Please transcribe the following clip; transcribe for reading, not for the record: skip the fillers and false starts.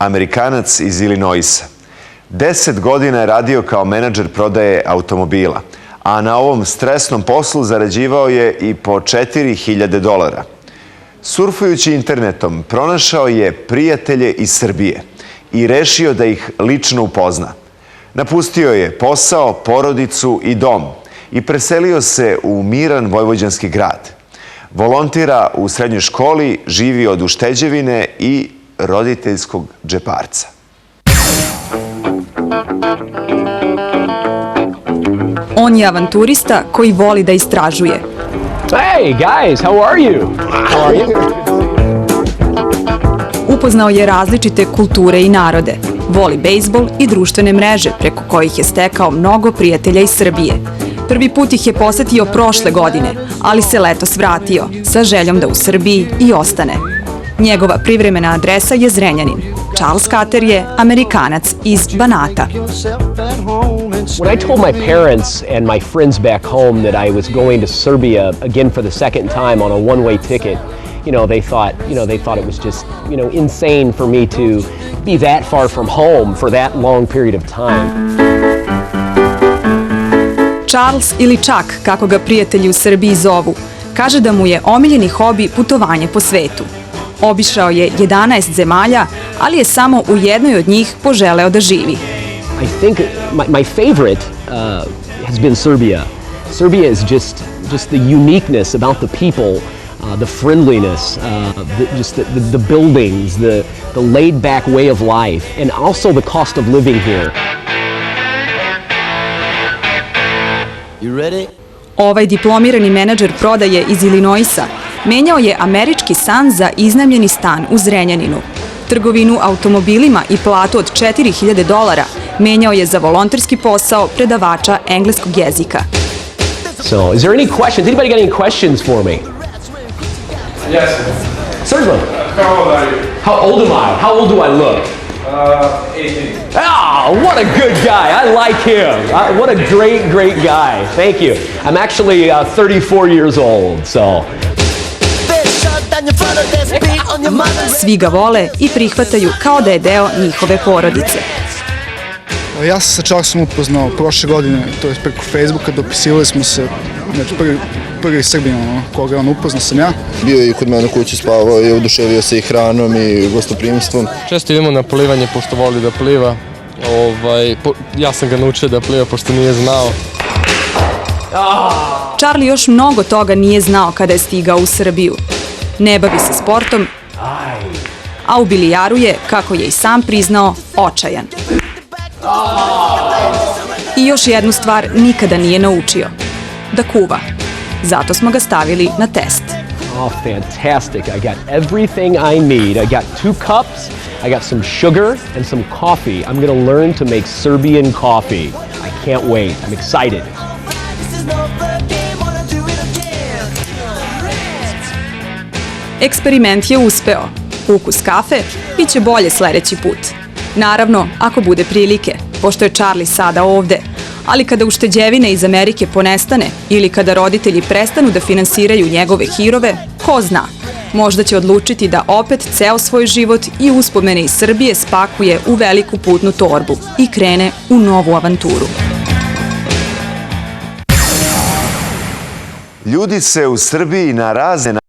Amerikanac iz Illinoisa. 10 godina je radio kao menadžer prodaje automobila, a na ovom stresnom poslu zarađivao je i po $4.000. Surfujući internetom, pronašao je prijatelje iz Srbije i rešio da ih lično upozna. Napustio je posao, porodicu i dom i preselio se u miran vojvođanski grad. Volontira u srednjoj školi, živi od ušteđevine i roditeljskog džeparca. On je avanturista koji voli da istražuje. Hey guys, how are you? Upoznao je različite kulture i narode. Voli bejzbol i društvene mreže preko kojih je stekao mnogo prijatelja iz Srbije. Prvi put ih je posetio prošle godine, ali se letos vratio sa željom da u Srbiji i ostane. Njegova privremena adresa je Zrenjanin. Charles Carter je Amerikanac iz Banata. When I told my parents and my friends back home that I was going to Serbia again for the second time on a one-way ticket, they thought it was just, insane for me to be that far from home for that long period of time. Charles ili Chuck, kako ga prijatelji u Srbiji zovu, kaže da mu je omiljeni hobi putovanje po svetu. Obišao je 11 zemalja, ali je samo u jednoj od njih poželeo da živi. I think my favorite has been Serbia. Serbia is just the uniqueness about the people, the friendliness, the buildings, the laid-back way of life, and also the cost of living here. You ready? Ovaj diplomirani menadžer prodaje iz Illinoisa menjao je američki san za iznajmljeni stan u Zrenjaninu. Trgovinu automobilima i platu od $4.000 menjao je za volonterski posao predavača engleskog jezika. So, is there any questions? Anybody got any questions for me? Yes. Certainly. How old are you? How old am I? How old do I look? 18. Ah, what a good guy. I like him. What a great guy. Thank you. I'm actually 34 years old, so. Svi ga vole i prihvataju kao da je deo njihove porodice. Ja sam sa Charlesom upoznao prošle godine, to je preko Facebooka, dopisivali smo se, znači prvi Srbin koga on upoznao sam ja. Bio je i kod mene u kući, spavao i oduševio se i hranom i gostoprimstvom. Često idemo na plivanje pošto voli da pliva. Ja sam ga naučio da pliva pošto nije znao. Charlie još mnogo toga nije znao kada je stigao u Srbiju. Ne bavi se sportom, a u bilijaru je, kako je i sam priznao, očajan. I još jednu stvar nikada nije naučio, da kuva. Zato smo ga stavili na test. Oh, fantastic. I got everything I need. I got 2 cups, I got some sugar and some coffee. I'm going to learn to make Serbian coffee. I can't wait. I'm excited. Eksperiment je uspeo. Ukus kafe biće bolje sledeći put. Naravno, ako bude prilike, pošto je Charlie sada ovde. Ali kada ušteđevine iz Amerike ponestane ili kada roditelji prestanu da finansiraju njegove hirove, ko zna, možda će odlučiti da opet ceo svoj život i uspomene iz Srbije spakuje u veliku putnu torbu i krene u novu avanturu. Ljudi se u Srbiji na razne